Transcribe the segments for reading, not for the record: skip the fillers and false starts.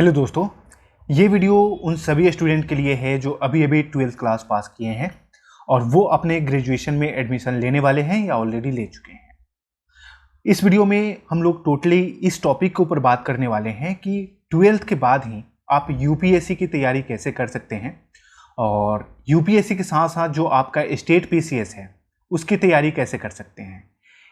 Hello दोस्तों, ये video उन सभी स्टूडेंट के लिए है जो अभी अभी 12th क्लास पास किए हैं और वो अपने ग्रेजुएशन में एडमिशन लेने वाले हैं या ऑलरेडी ले चुके हैं। इस वीडियो में हम लोग टोटली इस टॉपिक के ऊपर बात करने वाले हैं कि 12th के बाद ही आप यूपीएससी की तैयारी कैसे कर सकते हैं और यूपीएससी के साथ साथ जो आपका स्टेट पीसीएस है उसकी तैयारी कैसे कर सकते हैं।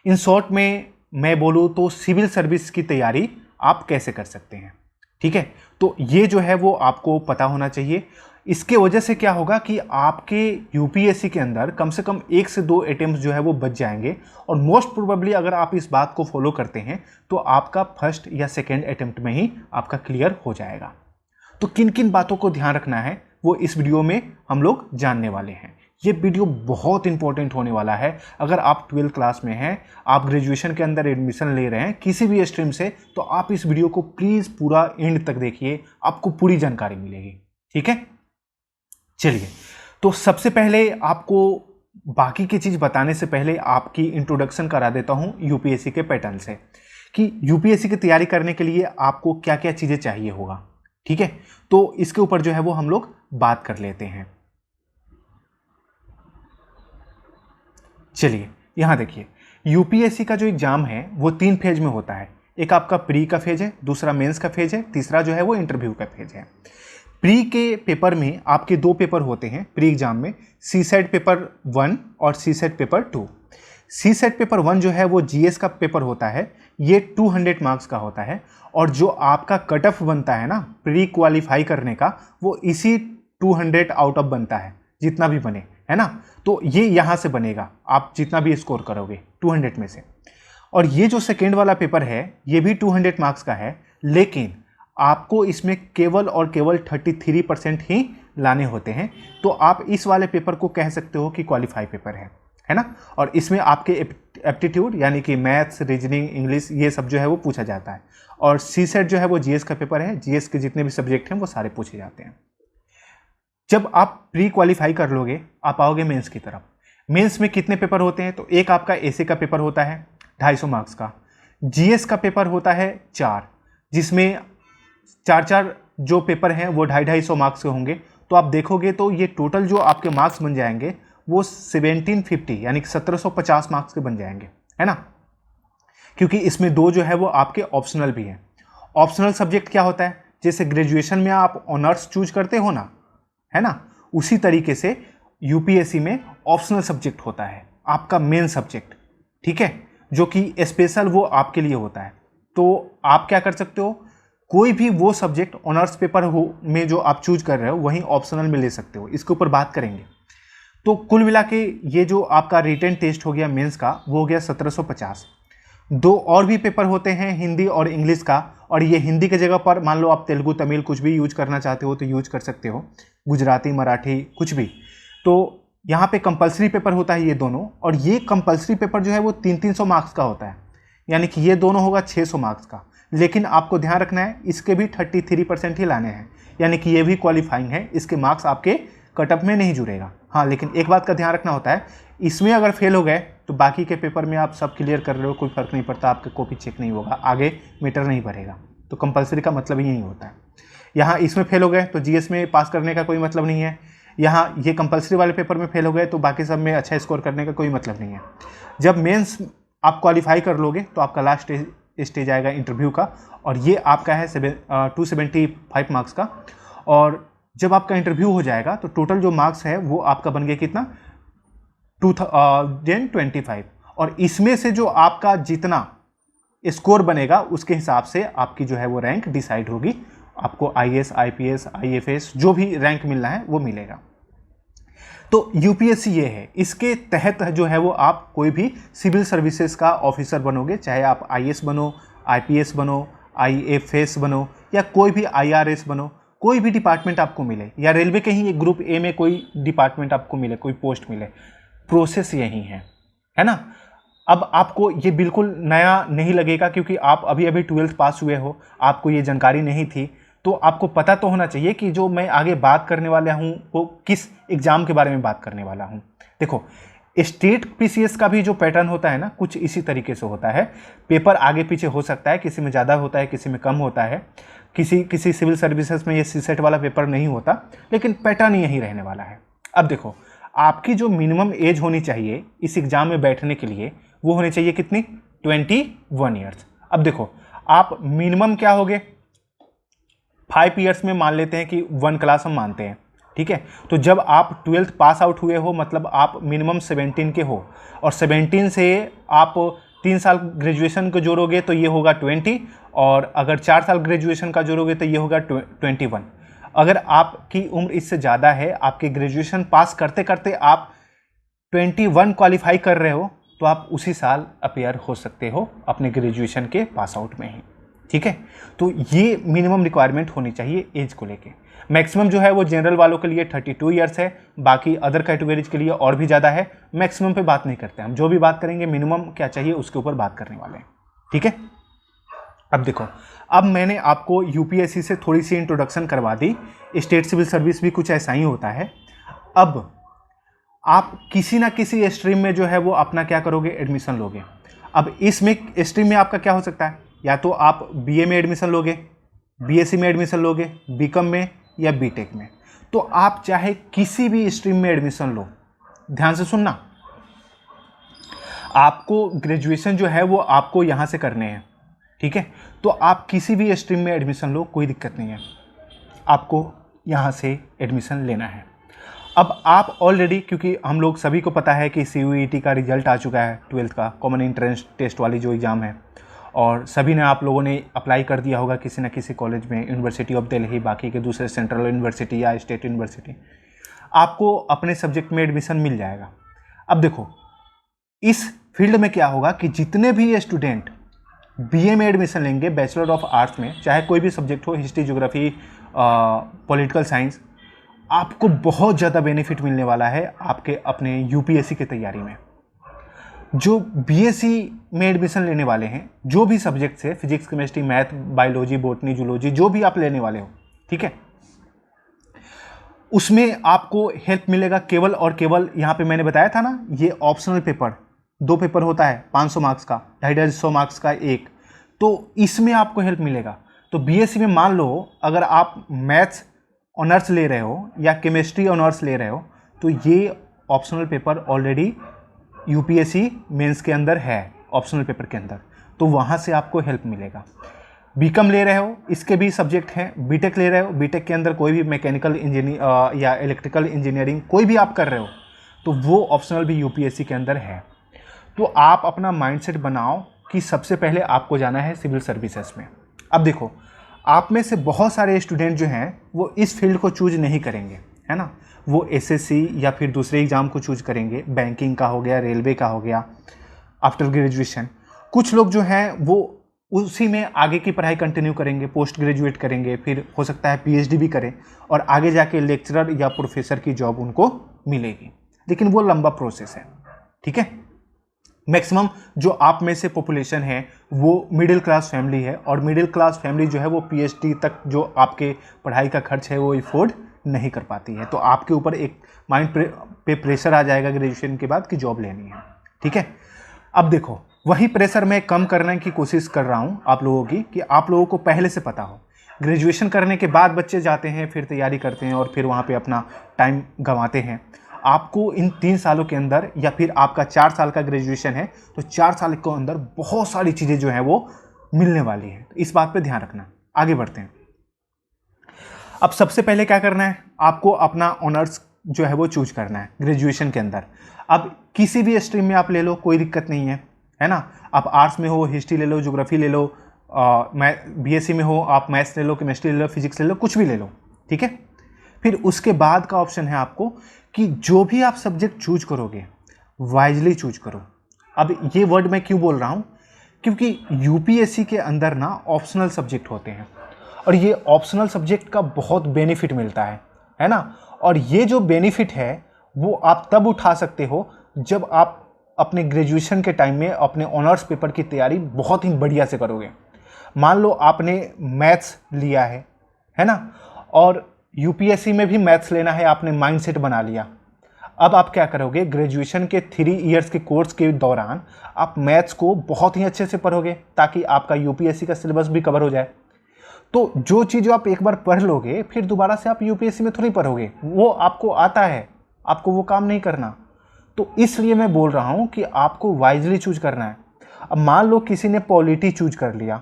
इन शॉर्ट में मैं बोलूँ तो सिविल सर्विस की तैयारी आप कैसे कर सकते हैं। ठीक है, तो ये जो है वो आपको पता होना चाहिए। इसके वजह से क्या होगा कि आपके यूपीएससी के अंदर कम से कम 1 से 2 अटेम्प्ट जो है वो बच जाएंगे और मोस्ट प्रोबेबली अगर आप इस बात को फॉलो करते हैं तो आपका फर्स्ट या सेकेंड अटेम्प्ट में ही आपका क्लियर हो जाएगा। तो किन किन बातों को ध्यान रखना है वो इस वीडियो में हम लोग जानने वाले हैं। ये वीडियो बहुत इंपॉर्टेंट होने वाला है। अगर आप 12th क्लास में हैं, आप ग्रेजुएशन के अंदर एडमिशन ले रहे हैं किसी भी स्ट्रीम से, तो आप इस वीडियो को प्लीज़ पूरा एंड तक देखिए, आपको पूरी जानकारी मिलेगी। ठीक है, चलिए तो सबसे पहले आपको बाकी की चीज़ बताने से पहले आपकी इंट्रोडक्शन करा देता हूँ यूपीएससी के पैटर्न से कि यूपीएससी की तैयारी करने के लिए आपको क्या क्या चीज़ें चाहिए होगा। ठीक है, तो इसके ऊपर जो है वो हम लोग बात कर लेते हैं। चलिए यहाँ देखिए, यूपीएससी का जो एग्जाम है वो 3 फेज में होता है। एक आपका प्री का फेज है, दूसरा मेंस का फेज है, तीसरा जो है वो इंटरव्यू का फेज है। प्री के पेपर में आपके 2 पेपर होते हैं प्री एग्जाम में, सीसेट पेपर 1 और सीसेट पेपर 2। सीसेट पेपर 1 जो है वो जीएस का पेपर होता है, ये 200 मार्क्स का होता है और जो आपका कट ऑफ बनता है ना प्री क्वालिफाई करने का, वो इसी 200 आउट ऑफ बनता है, जितना भी बने, है ना। तो ये यहाँ से बनेगा, आप जितना भी स्कोर करोगे 200 में से। और ये जो सेकेंड वाला पेपर है ये भी 200 मार्क्स का है, लेकिन आपको इसमें केवल और केवल 33% ही लाने होते हैं। तो आप इस वाले पेपर को कह सकते हो कि क्वालिफाई पेपर है ना। और इसमें आपके एप्टीट्यूड यानी कि मैथ्स, रीजनिंग, इंग्लिश ये सब जो है वो पूछा जाता है। और सीसेट जो है वो जीएस का पेपर है, जीएस के जितने भी सब्जेक्ट हैं वो सारे पूछे जाते हैं। जब आप प्री क्वालिफाई कर लोगे आप आओगे मेंस की तरफ। मेंस में कितने पेपर होते हैं, तो एक आपका एसे का पेपर होता है 250 मार्क्स का, जीएस का पेपर होता है 4, जिसमें 4 जो पेपर हैं वो 250 मार्क्स के होंगे। तो आप देखोगे तो ये टोटल जो आपके मार्क्स बन जाएंगे वो 1750 यानी 1750 मार्क्स के बन जाएंगे, है ना। क्योंकि इसमें 2 जो है वो आपके ऑप्शनल भी हैं। ऑप्शनल सब्जेक्ट क्या होता है, जैसे ग्रेजुएशन में आप ऑनर्स चूज करते हो ना, है ना, उसी तरीके से यूपीएससी में ऑप्शनल सब्जेक्ट होता है आपका मेन सब्जेक्ट। ठीक है, जो कि स्पेशल वो आपके लिए होता है। तो आप क्या कर सकते हो, कोई भी वो सब्जेक्ट ऑनर्स पेपर हो में जो आप चूज कर रहे हो वहीं ऑप्शनल में ले सकते हो। इसके ऊपर बात करेंगे। तो कुल मिला के ये जो आपका रिटन टेस्ट हो गया मेंस का, वो हो गया 1750। 2 और भी पेपर होते हैं हिंदी और इंग्लिश का, और ये हिंदी की जगह पर मान लो आप तेलुगु, तमिल कुछ भी यूज करना चाहते हो तो यूज कर सकते हो, गुजराती, मराठी कुछ भी। तो यहाँ पे कंपलसरी पेपर होता है ये दोनों, और ये कंपलसरी पेपर जो है वो 300 मार्क्स का होता है, यानी कि ये दोनों होगा 600 मार्क्स का। लेकिन आपको ध्यान रखना है इसके भी 33% ही लाने हैं, यानी कि ये भी क्वालिफाइंग है, इसके मार्क्स आपके कटअप में नहीं जुड़ेगा। हाँ, लेकिन एक बात का ध्यान रखना होता है, इसमें अगर फेल हो गए तो बाकी के पेपर में आप सब क्लियर कर रहे हो, कोई फर्क नहीं पड़ता, आपके कॉपी चेक नहीं होगा, आगे मीटर नहीं भरेगा। तो कंपलसरी का मतलब ही यही होता है। यहाँ इसमें फेल हो गए तो जीएस में पास करने का कोई मतलब नहीं है। यहाँ ये कंपलसरी वाले पेपर में फेल हो गए तो बाकी सब में अच्छा स्कोर करने का कोई मतलब नहीं है। जब मेंस आप क्वालिफाई कर लोगे तो आपका लास्ट स्टेज आएगा इंटरव्यू का, और ये आपका है 275 मार्क्स का। और जब आपका इंटरव्यू हो जाएगा तो टोटल जो मार्क्स है वो आपका बन गया कितना, 2025। और इसमें से जो आपका जितना स्कोर बनेगा उसके हिसाब से आपकी जो है वो रैंक डिसाइड होगी। आपको आईएएस, आईपीएस, आईएफएस जो भी रैंक मिलना है वो मिलेगा। तो यूपीएससी ये है, इसके तहत जो है वो आप कोई भी सिविल सर्विसेज का ऑफिसर बनोगे, चाहे आप आईएएस बनो, आईपीएस बनो, आईएफएस बनो, या कोई भी आईआरएस बनो, कोई भी डिपार्टमेंट आपको मिले, या रेलवे के ही एक ग्रुप ए में कोई डिपार्टमेंट आपको मिले, कोई पोस्ट मिले, प्रोसेस यही है ना। अब आपको ये बिल्कुल नया नहीं लगेगा क्योंकि आप अभी अभी 12th पास हुए हो, आपको ये जानकारी नहीं थी। तो आपको पता तो होना चाहिए कि जो मैं आगे बात करने वाला हूँ वो किस एग्जाम के बारे में बात करने वाला हूँ। देखो, स्टेट पीसीएस का भी जो पैटर्न होता है ना, कुछ इसी तरीके से होता है। पेपर आगे पीछे हो सकता है, किसी में ज़्यादा होता है, किसी में कम होता है। किसी किसी सिविल सर्विसेज में ये सीसेट वाला पेपर नहीं होता, लेकिन पैटर्न यही रहने वाला है। अब देखो, आपकी जो मिनिमम एज होनी चाहिए इस एग्ज़ाम में बैठने के लिए वो होनी चाहिए कितनी, 21 ईयर्स। अब देखो, आप मिनिमम क्या हो गए, 5 ईयर्स में मान लेते हैं कि 1 क्लास हम मानते हैं, ठीक है। तो जब आप 12th पास आउट हुए हो मतलब आप मिनिमम 17 के हो, और 17 से आप 3 साल ग्रेजुएशन को जोड़ोगे तो ये होगा 20, और अगर 4 साल ग्रेजुएशन का जोड़ोगे तो ये होगा 21। अगर आपकी उम्र इससे ज़्यादा है, आपके ग्रेजुएशन पास करते करते आप 21 क्वालिफाई कर रहे हो, तो आप उसी साल अपेयर हो सकते हो अपने ग्रेजुएशन के पास आउट में ही, ठीक है। तो ये मिनिमम रिक्वायरमेंट होनी चाहिए एज को लेके। मैक्सिमम जो है वो जनरल वालों के लिए 32 ईयर्स है, बाकी अदर कैटेगरीज के लिए और भी ज़्यादा है। मैक्सिमम पे बात नहीं करते हम, जो भी बात करेंगे मिनिमम क्या चाहिए उसके ऊपर बात करने वाले हैं, ठीक है। अब देखो, अब मैंने आपको यूपीएससी से थोड़ी सी इंट्रोडक्शन करवा दी, स्टेट सिविल सर्विस भी कुछ ऐसा ही होता है। अब आप किसी ना किसी स्ट्रीम में जो है वो अपना क्या करोगे, एडमिशन लोगे। अब इसमें स्ट्रीम में आपका क्या हो सकता है, या तो आप बीए में एडमिशन लोगे, बीएससी में एडमिशन लोगे, बीकॉम में या बीटेक में। तो आप चाहे किसी भी स्ट्रीम में एडमिशन लो, ध्यान से सुनना, आपको ग्रेजुएशन जो है वो आपको यहाँ से करने हैं, ठीक है। तो आप किसी भी स्ट्रीम में एडमिशन लो, कोई दिक्कत नहीं है, आपको यहाँ से एडमिशन लेना है। अब आप ऑलरेडी, क्योंकि हम लोग सभी को पता है कि CUET का रिजल्ट आ चुका है, 12th का कॉमन एंट्रेंस टेस्ट वाली जो एग्ज़ाम है, और सभी ने, आप लोगों ने अप्लाई कर दिया होगा किसी न किसी कॉलेज में, यूनिवर्सिटी ऑफ दिल्ली, बाकी के दूसरे सेंट्रल यूनिवर्सिटी या स्टेट यूनिवर्सिटी, आपको अपने सब्जेक्ट में एडमिशन मिल जाएगा। अब देखो, इस फील्ड में क्या होगा कि जितने भी स्टूडेंट बीए में एडमिशन लेंगे, बैचलर ऑफ आर्ट्स में, चाहे कोई भी सब्जेक्ट हो, हिस्ट्री, ज्योग्राफी, पॉलिटिकल साइंस, आपको बहुत ज़्यादा बेनिफिट मिलने वाला है आपके अपने यूपीएससी की तैयारी में। जो बीएससी में एडमिशन लेने वाले हैं, जो भी सब्जेक्ट्स है, physics, chemistry, math, biology, botany, zoology, जो भी आप लेने वाले हो, ठीक है, उसमें आपको हेल्प मिलेगा केवल और केवल, यहाँ पे मैंने बताया था ना, ये ऑप्शनल पेपर, 2 पेपर होता है 500 मार्क्स का, 250 मार्क्स का एक, तो इसमें आपको हेल्प मिलेगा। तो बीएससी में मान लो अगर आप मैथ्स ऑनर्स ले रहे हो या केमिस्ट्री ऑनर्स ले रहे हो, तो ये optional paper already UPSC mains के अंदर है, ऑप्शनल पेपर के अंदर, तो वहाँ से आपको हेल्प मिलेगा। बीकॉम ले रहे हो, इसके भी सब्जेक्ट हैं। बीटेक ले रहे हो, बीटेक के अंदर कोई भी मैकेनिकल इंजीनियर या इलेक्ट्रिकल इंजीनियरिंग कोई भी आप कर रहे हो, तो वो ऑप्शनल भी यूपीएससी के अंदर है। तो आप अपना माइंडसेट बनाओ कि सबसे पहले आपको जाना है सिविल सर्विसेज में। अब देखो, आप में से बहुत सारे स्टूडेंट जो हैं वो इस फील्ड को चूज नहीं करेंगे, है ना, वो एसएससी या फिर दूसरे एग्ज़ाम को चूज करेंगे, बैंकिंग का हो गया, रेलवे का हो गया, आफ्टर ग्रेजुएशन। कुछ लोग जो हैं वो उसी में आगे की पढ़ाई कंटिन्यू करेंगे, पोस्ट ग्रेजुएट करेंगे, फिर हो सकता है पीएचडी भी करें और आगे जाके लेक्चरर या प्रोफेसर की जॉब उनको मिलेगी, लेकिन वो लंबा प्रोसेस है, ठीक है। मैक्सिमम जो आप में से पॉपुलेशन है वो मिडिल क्लास फैमिली है, और मिडिल क्लास फैमिली जो है वो पीएचडी तक जो आपके पढ़ाई का खर्च है वो अफोर्ड नहीं कर पाती है। तो आपके ऊपर एक माइंड पे प्रेशर आ जाएगा ग्रेजुएशन के बाद कि जॉब लेनी है, ठीक है। अब देखो, वही प्रेशर मैं कम करने की कोशिश कर रहा हूँ आप लोगों की, कि आप लोगों को पहले से पता हो। ग्रेजुएशन करने के बाद बच्चे जाते हैं, फिर तैयारी करते हैं और फिर वहाँ पे अपना टाइम गंवाते हैं। आपको इन 3 सालों के अंदर, या फिर आपका 4 साल का ग्रेजुएशन है तो 4 साल के अंदर बहुत सारी चीज़ें जो हैं वो मिलने वाली हैं, तो इस बात पे ध्यान रखना। आगे बढ़ते हैं। अब सबसे पहले क्या करना है, आपको अपना ऑनर्स जो है वो चूज करना है ग्रेजुएशन के अंदर। अब किसी भी स्ट्रीम में आप ले लो, कोई दिक्कत नहीं है ना। आप आर्ट्स में हो, हिस्ट्री ले लो, ज्योग्राफी ले लो, बीएससी में हो आप मैथ्स ले लो, केमिस्ट्री ले लो, फिजिक्स ले लो, कुछ भी ले लो, ठीक है। फिर उसके बाद का ऑप्शन है आपको कि जो भी आप सब्जेक्ट चूज करोगे वाइजली चूज करो। अब ये वर्ड मैं क्यों बोल रहा हूँ, क्योंकि यूपीएससी के अंदर ना ऑप्शनल सब्जेक्ट होते हैं, और ये ऑप्शनल सब्जेक्ट का बहुत बेनिफिट मिलता है ना। और ये जो बेनिफिट है वो आप तब उठा सकते हो जब आप अपने ग्रेजुएशन के टाइम में अपने ऑनर्स पेपर की तैयारी बहुत ही बढ़िया से करोगे। मान लो आपने मैथ्स लिया है ना, और यूपीएससी में भी मैथ्स लेना है, आपने माइंडसेट बना लिया। अब आप क्या करोगे, ग्रेजुएशन के 3 इयर्स के कोर्स के दौरान आप मैथ्स को बहुत ही अच्छे से पढ़ोगे ताकि आपका यूपीएससी का सिलेबस भी कवर हो जाए। तो जो चीज़ आप एक बार पढ़ लोगे फिर दोबारा से आप यूपीएससी में थोड़ी पढ़ोगे, वो आपको आता है, आपको वो काम नहीं करना। तो इसलिए मैं बोल रहा हूँ कि आपको वाइजली चूज करना है। अब मान लो किसी ने पॉलिटी चूज कर लिया,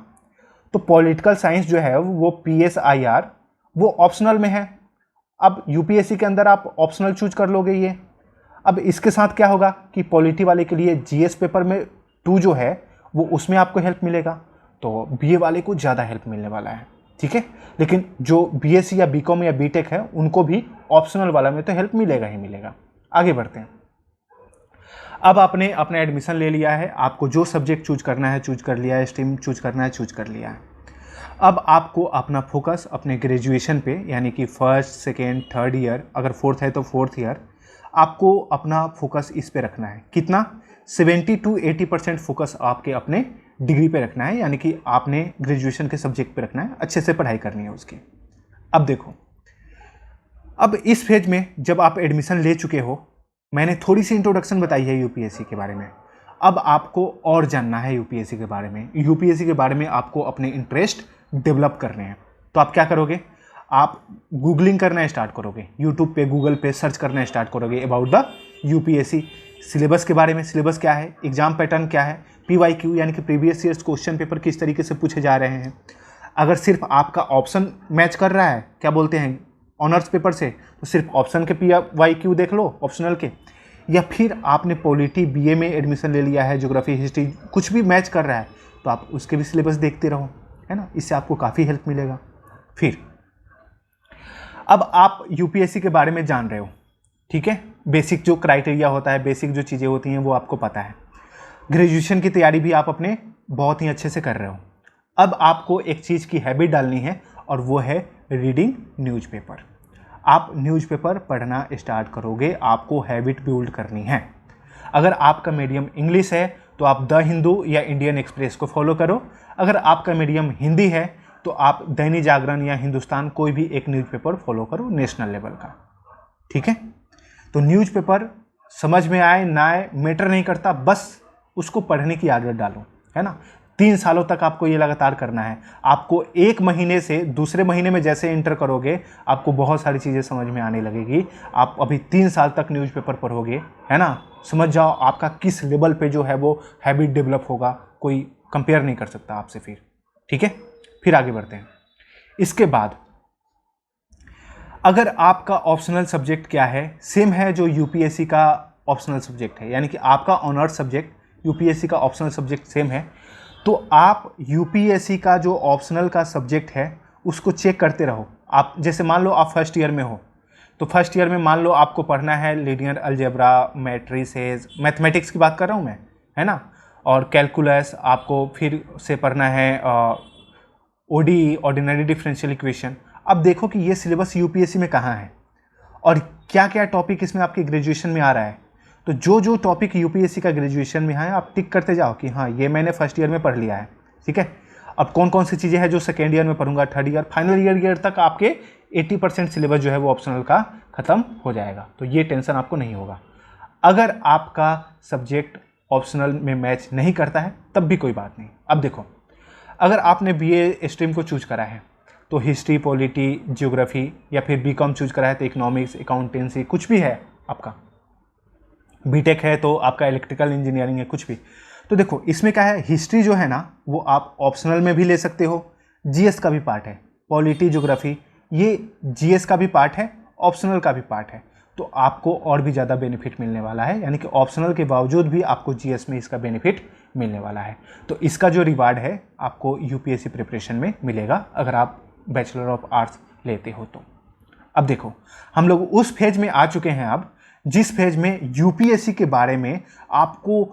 तो पॉलिटिकल साइंस जो है वो PSIR वो ऑप्शनल में है। अब यूपीएससी के अंदर आप ऑप्शनल चूज कर लोगे ये। अब इसके साथ क्या होगा कि पॉलिटी वाले के लिए जीएस पेपर में 2 जो है वो उसमें आपको हेल्प मिलेगा, तो बीए वाले को ज़्यादा हेल्प मिलने वाला है, ठीक है। लेकिन जो बीएससी या बीकॉम या बीटेक है उनको भी ऑप्शनल वाला में तो हेल्प मिलेगा ही मिलेगा। आगे बढ़ते हैं। अब आपने अपना एडमिशन ले लिया है, आपको जो सब्जेक्ट चूज करना है चूज कर लिया है, स्ट्रीम चूज करना है चूज कर लिया है। अब आपको अपना फोकस अपने ग्रेजुएशन पे, यानी कि फर्स्ट सेकेंड थर्ड ईयर, अगर फोर्थ है तो फोर्थ ईयर, आपको अपना फोकस इस पे रखना है। कितना? 70 to 80% फोकस आपके अपने डिग्री पे रखना है, यानी कि आपने ग्रेजुएशन के सब्जेक्ट पे रखना है, अच्छे से पढ़ाई करनी है उसकी। अब देखो, अब इस फेज में जब आप एडमिशन ले चुके हो, मैंने थोड़ी सी इंट्रोडक्शन बताई है यूपीएससी के बारे में। अब आपको और जानना है यूपीएससी के बारे में। यूपीएससी के बारे में आपको अपने इंटरेस्ट डेवलप करने हैं। तो आप क्या करोगे? आप गूगलिंग करना स्टार्ट करोगे, यूट्यूब पे गूगल पे सर्च करना स्टार्ट करोगे अबाउट द यूपीएससी, सिलेबस के बारे में। सिलेबस क्या है, एग्जाम पैटर्न क्या है, PYQ यानी कि प्रीवियस ईयर्स क्वेश्चन पेपर किस तरीके से पूछे जा रहे हैं। अगर सिर्फ आपका ऑप्शन मैच कर रहा है, क्या बोलते हैं, ऑनर्स पेपर से, तो सिर्फ ऑप्शन के PYQ देख लो ऑप्शनल के। या फिर आपने पॉलिटी बीए में एडमिशन ले लिया है, ज्योग्राफी हिस्ट्री कुछ भी मैच कर रहा है, तो आप उसके भी सिलेबस देखते रहो, है ना। इससे आपको काफ़ी हेल्प मिलेगा। फिर अब आप यूपीएससी के बारे में जान रहे हो, ठीक है। बेसिक जो क्राइटेरिया होता है, बेसिक जो चीज़ें होती हैं वो आपको पता है। ग्रेजुएशन की तैयारी भी आप अपने बहुत ही अच्छे से कर रहे हो। अब आपको एक चीज़ की हैबिट डालनी है और वो है रीडिंग न्यूज़पेपर। आप न्यूज़पेपर पढ़ना स्टार्ट करोगे, आपको हैबिट बिल्ड करनी है। अगर आपका मीडियम इंग्लिश है तो आप द हिंदू या इंडियन एक्सप्रेस को फॉलो करो। अगर आपका मीडियम हिंदी है तो आप दैनिक जागरण या हिंदुस्तान कोई भी एक न्यूज़पेपर फॉलो करो नेशनल लेवल का, ठीक है। तो न्यूज़पेपर समझ में आए ना आए मैटर नहीं करता, बस उसको पढ़ने की आदत डालो, है ना। 3 सालों तक आपको ये लगातार करना है। आपको 1 महीने से दूसरे महीने में जैसे इंटर करोगे आपको बहुत सारी चीज़ें समझ में आने लगेगी। आप अभी 3 साल तक न्यूज़पेपर पढ़ोगे, है ना। समझ जाओ आपका किस लेवल पे जो है वो हैबिट डेवलप होगा, कोई कंपेयर नहीं कर सकता आपसे फिर, ठीक है। फिर आगे बढ़ते हैं। इसके बाद अगर आपका ऑप्शनल सब्जेक्ट क्या है, सेम है जो यूपीएससी का ऑप्शनल सब्जेक्ट है, यानी कि आपका ऑनर्स सब्जेक्ट यूपीएससी का ऑप्शनल सब्जेक्ट सेम है, तो आप यूपीएससी का जो ऑप्शनल का सब्जेक्ट है उसको चेक करते रहो। आप जैसे मान लो आप फर्स्ट ईयर में हो, तो फर्स्ट ईयर में मान लो आपको पढ़ना है लीनियर अलजेब्रा, मैट्रिसेस, मैथमेटिक्स की बात कर रहा हूँ मैं, है ना, और कैलकुलस। आपको फिर से पढ़ना है ODE, ऑर्डिनरी डिफरेंशियल इक्वेशन। अब देखो कि ये सिलेबस यूपीएससी में कहाँ है और क्या क्या टॉपिक इसमें आपके ग्रेजुएशन में आ रहा है। तो जो जो टॉपिक यूपीएससी का ग्रेजुएशन में है आप टिक करते जाओ कि हाँ ये मैंने फर्स्ट ईयर में पढ़ लिया है, ठीक है। अब कौन कौन सी चीज़ें हैं जो सेकेंड ईयर में पढ़ूंगा, थर्ड ईयर, फाइनल ईयर तक आपके 80% सिलेबस जो है वो ऑप्शनल का ख़त्म हो जाएगा। तो ये टेंशन आपको नहीं होगा। अगर आपका सब्जेक्ट ऑप्शनल में मैच नहीं करता है तब भी कोई बात नहीं। अब देखो, अगर आपने बीए स्ट्रीम को चूज करा है तो हिस्ट्री, पॉलिटी, ज्योग्राफी, या फिर बीकॉम चूज करा है तो इकोनॉमिक्स, अकाउंटेंसी, कुछ भी है आपका, बीटेक है तो आपका इलेक्ट्रिकल इंजीनियरिंग है, कुछ भी। तो देखो इसमें क्या है, हिस्ट्री जो है ना वो आप ऑप्शनल में भी ले सकते हो, जीएस का भी पार्ट है, पॉलिटी, ज्योग्राफी ये जीएस का भी पार्ट है, ऑप्शनल का भी पार्ट है। तो आपको और भी ज़्यादा बेनिफिट मिलने वाला है, यानी कि ऑप्शनल के बावजूद भी आपको जीएस में इसका बेनिफिट मिलने वाला है। तो इसका जो रिवार्ड है आपको यूपीएससी प्रिपरेशन में मिलेगा अगर आप बैचलर ऑफ आर्ट्स लेते हो तो। अब देखो हम लोग उस फेज में आ चुके हैं अब जिस फेज में यूपीएससी के बारे में आपको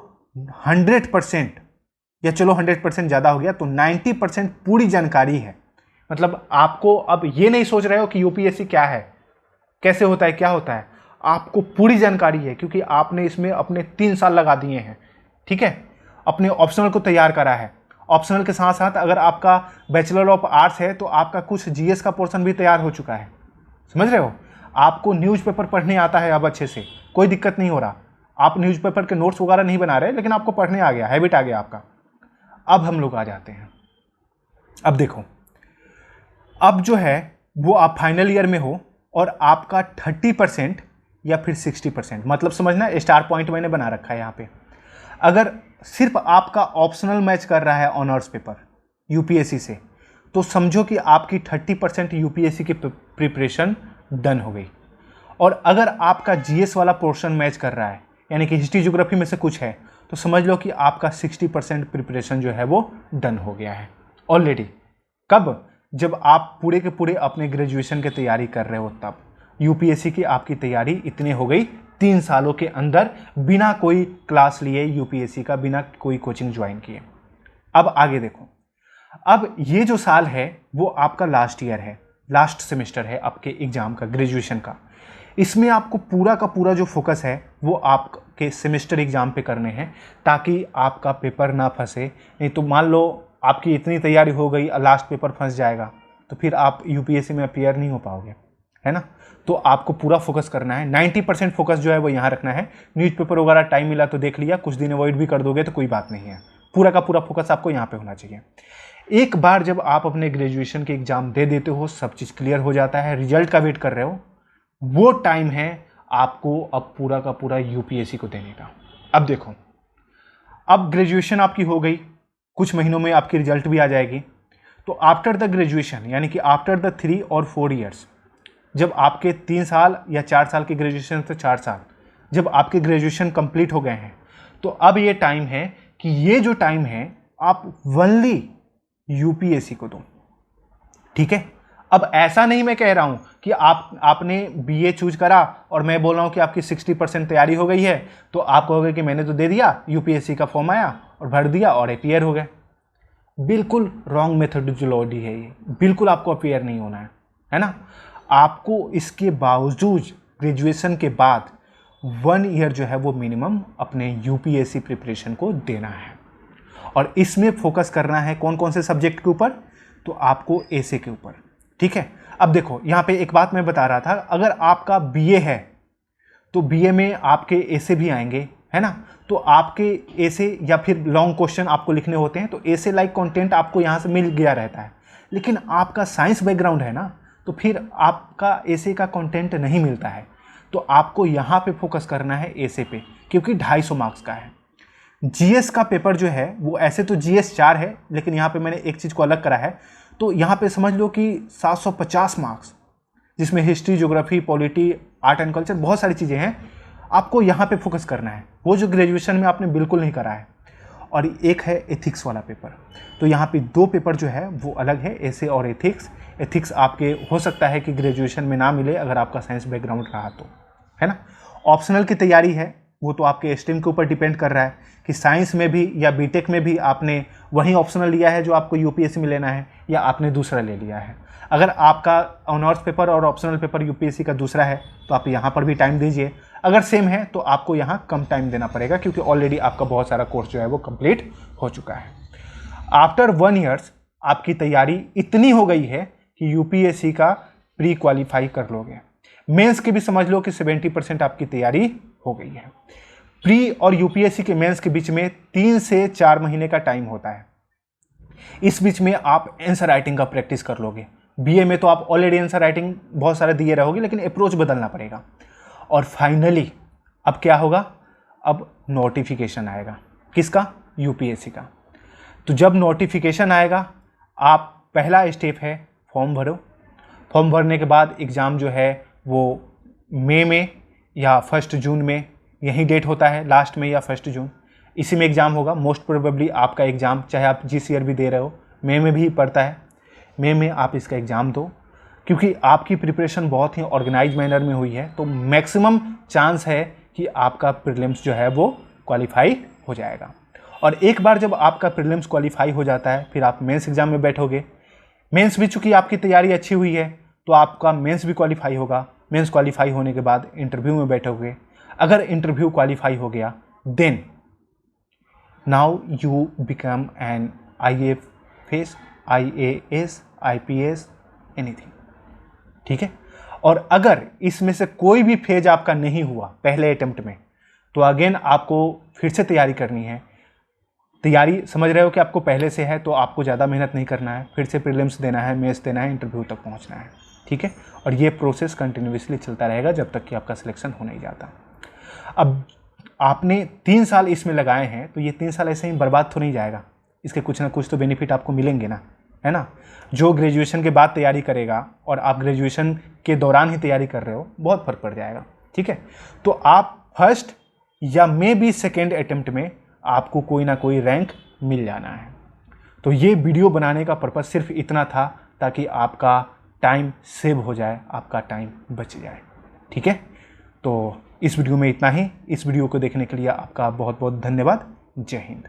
100%, या चलो 100% ज़्यादा हो गया तो 90% पूरी जानकारी है। मतलब आपको अब ये नहीं सोच रहे हो कि यूपीएससी क्या है, कैसे होता है, क्या होता है, आपको पूरी जानकारी है क्योंकि आपने इसमें अपने 3 साल लगा दिए हैं, ठीक है। अपने ऑप्शनल को तैयार करा है। ऑप्शनल के साथ साथ अगर आपका बैचलर ऑफ आर्ट्स है तो आपका कुछ जीएस का पोर्शन भी तैयार हो चुका है, समझ रहे हो। आपको न्यूज़पेपर पढ़ने आता है अब अच्छे से, कोई दिक्कत नहीं हो रहा। आप न्यूज़पेपर के नोट्स वगैरह नहीं बना रहे लेकिन आपको पढ़ने आ गया, हैबिट आ गया आपका। अब हम लोग आ जाते हैं। अब देखो अब जो है वो आप फाइनल ईयर में हो और आपका 30% या फिर 60%, मतलब समझना, स्टार पॉइंट मैंने बना रखा है यहाँ पे। अगर सिर्फ आपका ऑप्शनल मैच कर रहा है ऑनर्स पेपर यूपीएससी से, तो समझो कि आपकी 30% यूपीएससी की प्रिपरेशन डन हो गई। और अगर आपका जीएस वाला पोर्शन मैच कर रहा है, यानी कि हिस्ट्री ज्योग्राफी में से कुछ है, तो समझ लो कि आपका 60% प्रिपरेशन जो है वो डन हो गया है ऑलरेडी। कब? जब आप पूरे के पूरे अपने ग्रेजुएशन की तैयारी कर रहे हो, तब यूपीएससी की आपकी तैयारी इतने हो गई 3 सालों के अंदर, बिना कोई क्लास लिए यूपीएससी का, बिना कोई कोचिंग ज्वाइन किए। अब आगे देखो, अब ये जो साल है वो आपका लास्ट ईयर है, लास्ट सेमेस्टर है आपके एग्जाम का, ग्रेजुएशन का। इसमें आपको पूरा का पूरा जो फोकस है वो आपके सेमेस्टर एग्जाम पे करने हैं, ताकि आपका पेपर ना फंसे। नहीं तो मान लो आपकी इतनी तैयारी हो गई, लास्ट पेपर फंस जाएगा, तो फिर आप यूपीएससी में अपीयर नहीं हो पाओगे, है ना। तो आपको पूरा फोकस करना है, 90% फोकस जो है वो यहाँ रखना है। न्यूज़पेपर वगैरह टाइम मिला तो देख लिया, कुछ दिन अवॉइड भी कर दोगे तो कोई बात नहीं है, पूरा का पूरा फोकस आपको यहाँ पे होना चाहिए। एक बार जब आप अपने ग्रेजुएशन के एग्जाम दे देते हो, सब चीज़ क्लियर हो जाता है, रिजल्ट का वेट कर रहे हो, वो टाइम है आपको अब पूरा का पूरा यूपीएससी को देने का। अब देखो, अब ग्रेजुएशन आपकी हो गई, कुछ महीनों में आपकी रिजल्ट भी आ जाएगी। तो आफ्टर द ग्रेजुएशन, यानी कि आफ्टर द 3 और 4 ईयर्स, जब आपके 3 साल या 4 साल की ग्रेजुएशन से 4 साल, जब आपके ग्रेजुएशन कंप्लीट हो गए हैं, तो अब ये टाइम है कि ये जो टाइम है आप वनली यूपीएससी को दो, ठीक है। अब ऐसा नहीं मैं कह रहा हूं कि आपने बीए चूज करा और मैं बोल रहा हूं कि आपकी 60% तैयारी हो गई है, तो आप कहोगे कि मैंने तो दे दिया, यूपीएससी का फॉर्म आया और भर दिया और अपीयर हो गए। बिल्कुल रॉन्ग मेथोडोलॉजी है ये, बिल्कुल आपको अपीयर नहीं होना है ना। आपको इसके बावजूद ग्रेजुएशन के बाद 1 ईयर जो है वो मिनिमम अपने यूपीएससी प्रिपरेशन को देना है, और इसमें फोकस करना है कौन कौन से सब्जेक्ट के ऊपर, तो आपको एसे के ऊपर, ठीक है। अब देखो यहाँ पे एक बात मैं बता रहा था, अगर आपका बीए है तो बीए में आपके एसे भी आएंगे, है ना। तो आपके एसे या फिर लॉन्ग क्वेश्चन आपको लिखने होते हैं, तो एसे लाइक कंटेंट आपको यहाँ से मिल गया रहता है। लेकिन आपका साइंस बैकग्राउंड है ना, तो फिर आपका एसे का कंटेंट नहीं मिलता है। तो आपको यहाँ पे फोकस करना है एसे पे, क्योंकि 250 मार्क्स का है। जीएस का पेपर जो है वो, ऐसे तो जीएस 4 है, लेकिन यहाँ पे मैंने एक चीज़ को अलग करा है। तो यहाँ पे समझ लो कि 750 मार्क्स, जिसमें history, geography, polity, art and culture, बहुत सारी चीज़ें हैं, आपको यहाँ पे फोकस करना है, वो जो ग्रेजुएशन में आपने बिल्कुल नहीं करा है। और एक है एथिक्स वाला पेपर, तो यहाँ पे 2 पेपर जो है वो अलग है, एसे और एथिक्स। एथिक्स आपके हो सकता है कि ग्रेजुएशन में ना मिले अगर आपका साइंस बैकग्राउंड रहा तो, है ना। ऑप्शनल की तैयारी है, वो तो आपके स्ट्रीम के ऊपर डिपेंड कर रहा है कि साइंस में भी या बीटेक में भी आपने वही ऑप्शनल लिया है जो आपको यूपीएससी में लेना है, या आपने दूसरा ले लिया है। अगर आपका ऑनर्स पेपर और ऑप्शनल पेपर यूपीएससी का दूसरा है तो आप यहाँ पर भी टाइम दीजिए, अगर सेम है तो आपको यहाँ कम टाइम देना पड़ेगा, क्योंकि ऑलरेडी आपका बहुत सारा कोर्स जो है वो कंप्लीट हो चुका है। आफ्टर 1 ईयर्स आपकी तैयारी इतनी हो गई है कि यूपीएससी का प्री क्वालिफाई कर लोगे। मेंस की भी समझ लो कि 70% आपकी तैयारी हो गई है। प्री और यूपीएससी के मेंस के बीच में 3 से 4 महीने का टाइम होता है। इस बीच में आप आंसर राइटिंग का प्रैक्टिस कर लोगे। बीए में तो आप ऑलरेडी आंसर राइटिंग बहुत सारे दिए रहोगे, लेकिन अप्रोच बदलना पड़ेगा। और फाइनली अब क्या होगा, अब नोटिफिकेशन आएगा, किसका, यूपीएससी का। तो जब नोटिफिकेशन आएगा, आप पहला स्टेप है फॉर्म भरो। फॉर्म भरने के बाद एग्ज़ाम जो है वो मई में या 1 जून में, यही डेट होता है, लास्ट में या 1 जून, इसी में एग्ज़ाम होगा। मोस्ट प्रोबेबली आपका एग्ज़ाम, चाहे आप जिस ईयर भी दे रहे हो, मई में भी पड़ता है, मई में आप इसका एग्ज़ाम दो, क्योंकि आपकी प्रिपरेशन बहुत ही ऑर्गेनाइज मैनर में हुई है। तो मैक्सिमम चांस है कि आपका प्रीलिम्स जो है वो क्वालिफाई हो जाएगा। और एक बार जब आपका प्रीलिम्स क्वालिफाई हो जाता है, फिर आप मेंस एग्ज़ाम में बैठोगे। मेंस भी चूँकि आपकी तैयारी अच्छी हुई है तो आपका मेंस भी क्वालिफाई होगा। मेंस क्वालिफाई होने के बाद इंटरव्यू में बैठोगे। अगर इंटरव्यू क्वालिफाई हो गया, then now you become an IAS, IAS, IPS, anything, ठीक है। और अगर इसमें से कोई भी फेज आपका नहीं हुआ पहले अटेम्प्ट में, तो अगेन आपको फिर से तैयारी करनी है। तैयारी समझ रहे हो कि आपको पहले से है, तो आपको ज़्यादा मेहनत नहीं करना है, फिर से प्रीलिम्स देना है, मेंस देना है, इंटरव्यू तक पहुंचना है, ठीक है। और ये प्रोसेस कंटिन्यूसली चलता रहेगा जब तक कि आपका सिलेक्शन हो नहीं जाता। अब आपने 3 साल इसमें लगाए हैं, तो ये 3 साल ऐसे ही बर्बाद तो नहीं जाएगा, इसके कुछ ना कुछ तो बेनिफिट आपको मिलेंगे ना, है ना। जो ग्रेजुएशन के बाद तैयारी करेगा और आप ग्रेजुएशन के दौरान ही तैयारी कर रहे हो, बहुत फर्क पड़ जाएगा, ठीक है। तो आप फर्स्ट या मे बी सेकेंड अटेम्प्ट में आपको कोई ना कोई रैंक मिल जाना है। तो ये वीडियो बनाने का पर्पस सिर्फ इतना था ताकि आपका टाइम सेव हो जाए, आपका टाइम बच जाए, ठीक है। तो इस वीडियो में इतना ही। इस वीडियो को देखने के लिए आपका बहुत बहुत धन्यवाद। जय हिंद।